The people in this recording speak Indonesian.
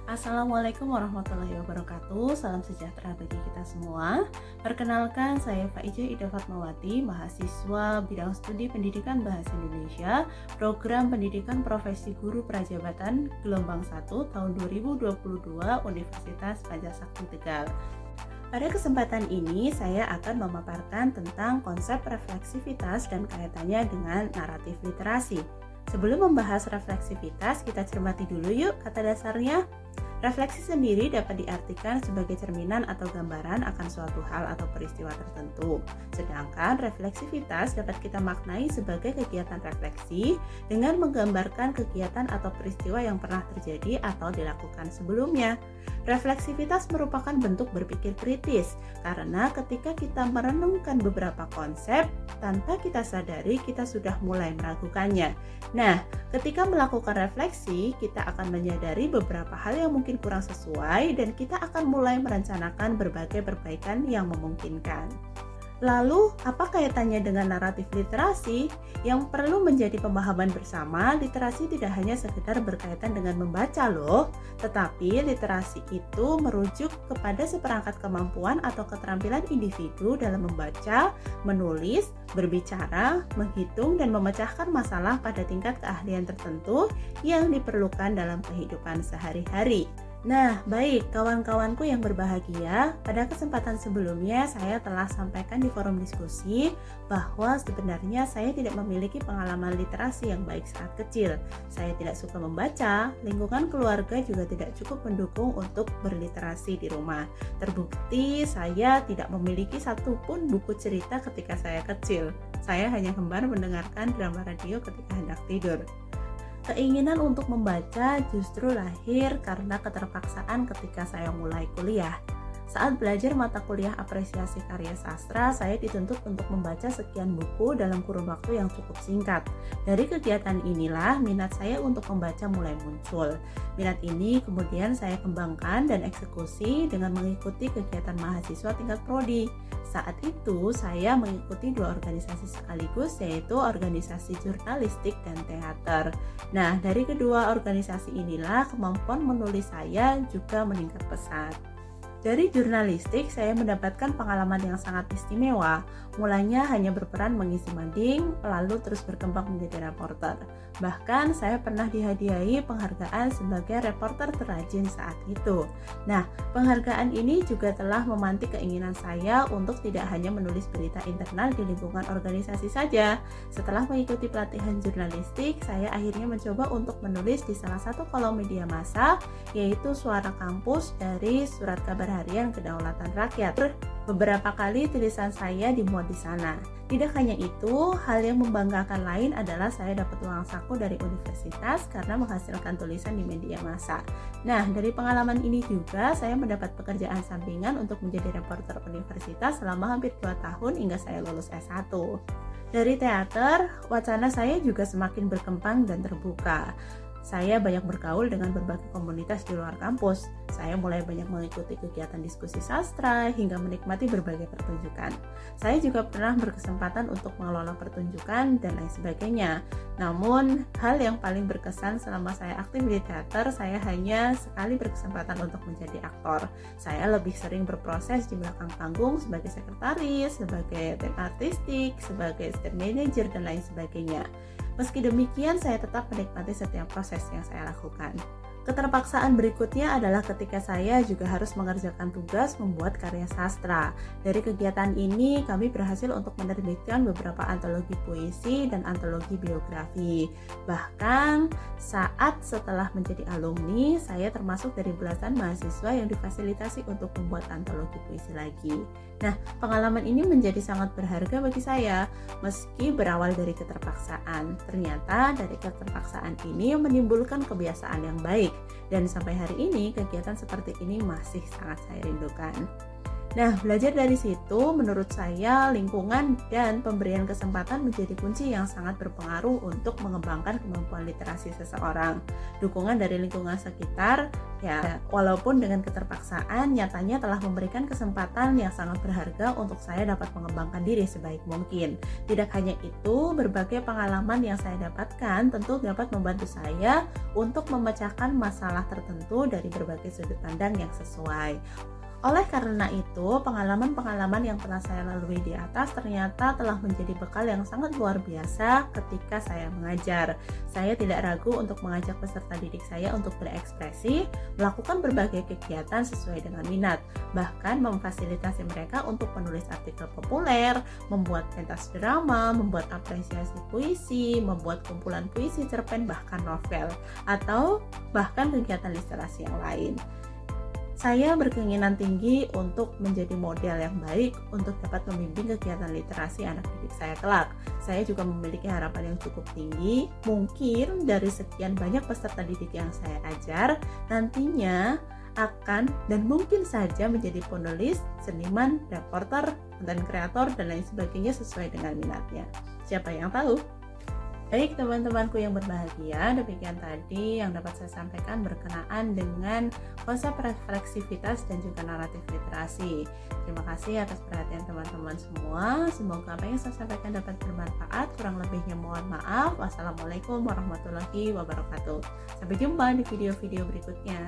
Assalamualaikum warahmatullahi wabarakatuh. Salam sejahtera bagi kita semua. Perkenalkan, saya Faiza Ida Fatmawati, mahasiswa bidang studi pendidikan bahasa Indonesia, program pendidikan profesi guru prajabatan gelombang 1 tahun 2022 Universitas Pancasakti Tegal. Pada kesempatan ini, saya akan memaparkan tentang konsep refleksivitas dan kaitannya dengan naratif literasi. Sebelum membahas refleksivitas, kita cermati dulu yuk kata dasarnya. Refleksi sendiri dapat diartikan sebagai cerminan atau gambaran akan suatu hal atau peristiwa tertentu. Sedangkan refleksivitas dapat kita maknai sebagai kegiatan refleksi dengan menggambarkan kegiatan atau peristiwa yang pernah terjadi atau dilakukan sebelumnya. Refleksivitas merupakan bentuk berpikir kritis, karena ketika kita merenungkan beberapa konsep, tanpa kita sadari kita sudah mulai meragukannya. Nah, ketika melakukan refleksi, kita akan menyadari beberapa hal yang mungkin kurang sesuai dan kita akan mulai merencanakan berbagai perbaikan yang memungkinkan. Lalu, apa kaitannya dengan naratif literasi? Yang perlu menjadi pemahaman bersama, literasi tidak hanya sekedar berkaitan dengan membaca loh, tetapi literasi itu merujuk kepada seperangkat kemampuan atau keterampilan individu dalam membaca, menulis, berbicara, menghitung, dan memecahkan masalah pada tingkat keahlian tertentu yang diperlukan dalam kehidupan sehari-hari. Nah, baik kawan-kawanku yang berbahagia, pada kesempatan sebelumnya saya telah sampaikan di forum diskusi bahwa sebenarnya saya tidak memiliki pengalaman literasi yang baik saat kecil. Saya tidak suka membaca, lingkungan keluarga juga tidak cukup mendukung untuk berliterasi di rumah. Terbukti saya tidak memiliki satupun buku cerita ketika saya kecil. Saya hanya gemar mendengarkan drama radio ketika hendak tidur. Keinginan untuk membaca justru lahir karena keterpaksaan ketika saya mulai kuliah. Saat belajar mata kuliah apresiasi karya sastra, saya dituntut untuk membaca sekian buku dalam kurun waktu yang cukup singkat. Dari kegiatan inilah minat saya untuk membaca mulai muncul. Minat ini kemudian saya kembangkan dan eksekusi dengan mengikuti kegiatan mahasiswa tingkat prodi. Saat itu saya mengikuti dua organisasi sekaligus, yaitu organisasi jurnalistik dan teater. Nah, dari kedua organisasi inilah kemampuan menulis saya juga meningkat pesat. Dari jurnalistik, saya mendapatkan pengalaman yang sangat istimewa. Mulanya hanya berperan mengisi mading, lalu terus berkembang menjadi reporter. Bahkan saya pernah dihadiahi penghargaan sebagai reporter terrajin saat itu. Nah, penghargaan ini juga telah memantik keinginan saya untuk tidak hanya menulis berita internal di lingkungan organisasi saja. Setelah mengikuti pelatihan jurnalistik, saya akhirnya mencoba untuk menulis di salah satu kolom media massa, yaitu Suara Kampus dari Surat Kabar Harian Kedaulatan Rakyat. Beberapa kali tulisan saya dimuat di sana. Tidak hanya itu, hal yang membanggakan lain adalah saya dapat uang saku dari universitas karena menghasilkan tulisan di media massa. Nah, dari pengalaman ini juga saya mendapat pekerjaan sampingan untuk menjadi reporter universitas selama hampir 2 tahun hingga saya lulus S1. Dari teater, wacana saya juga semakin berkembang dan terbuka. Saya banyak bergaul dengan berbagai komunitas di luar kampus. Saya mulai banyak mengikuti kegiatan diskusi sastra hingga menikmati berbagai pertunjukan. Saya juga pernah berkesempatan untuk mengelola pertunjukan dan lain sebagainya. Namun, hal yang paling berkesan selama saya aktif di teater, saya hanya sekali berkesempatan untuk menjadi aktor. Saya lebih sering berproses di belakang panggung sebagai sekretaris, sebagai tim artistik, sebagai stage manager, dan lain sebagainya. Meski demikian, saya tetap menikmati setiap proses yang saya lakukan. Keterpaksaan berikutnya adalah ketika saya juga harus mengerjakan tugas membuat karya sastra. Dari kegiatan ini, kami berhasil untuk menerbitkan beberapa antologi puisi dan antologi biografi. Bahkan, saat setelah menjadi alumni, saya termasuk dari belasan mahasiswa yang difasilitasi untuk membuat antologi puisi lagi. Nah, pengalaman ini menjadi sangat berharga bagi saya, meski berawal dari keterpaksaan. Ternyata dari keterpaksaan ini menimbulkan kebiasaan yang baik. Dan sampai hari ini kegiatan seperti ini masih sangat saya rindukan. Nah, belajar dari situ menurut saya lingkungan dan pemberian kesempatan menjadi kunci yang sangat berpengaruh untuk mengembangkan kemampuan literasi seseorang. Dukungan dari lingkungan sekitar Ya, walaupun dengan keterpaksaan, nyatanya telah memberikan kesempatan yang sangat berharga untuk saya dapat mengembangkan diri sebaik mungkin. Tidak hanya itu, berbagai pengalaman yang saya dapatkan tentu dapat membantu saya untuk memecahkan masalah tertentu dari berbagai sudut pandang yang sesuai. Oleh karena itu, pengalaman-pengalaman yang pernah saya lalui di atas ternyata telah menjadi bekal yang sangat luar biasa ketika saya mengajar. Saya tidak ragu untuk mengajak peserta didik saya untuk berekspresi, melakukan berbagai kegiatan sesuai dengan minat, bahkan memfasilitasi mereka untuk menulis artikel populer, membuat pentas drama, membuat apresiasi puisi, membuat kumpulan puisi, cerpen, bahkan novel, atau bahkan kegiatan literasi yang lain. Saya berkeinginan tinggi untuk menjadi model yang baik untuk dapat membimbing kegiatan literasi anak didik saya kelak. Saya juga memiliki harapan yang cukup tinggi, mungkin dari sekian banyak peserta didik yang saya ajar, nantinya akan dan mungkin saja menjadi penulis, seniman, reporter, konten kreator, dan lain sebagainya sesuai dengan minatnya. Siapa yang tahu? Baik teman-temanku yang berbahagia, demikian tadi yang dapat saya sampaikan berkenaan dengan konsep refleksivitas dan juga naratif literasi. Terima kasih atas perhatian teman-teman semua. Semoga apa yang saya sampaikan dapat bermanfaat. Kurang lebihnya mohon maaf. Wassalamualaikum warahmatullahi wabarakatuh. Sampai jumpa di video-video berikutnya.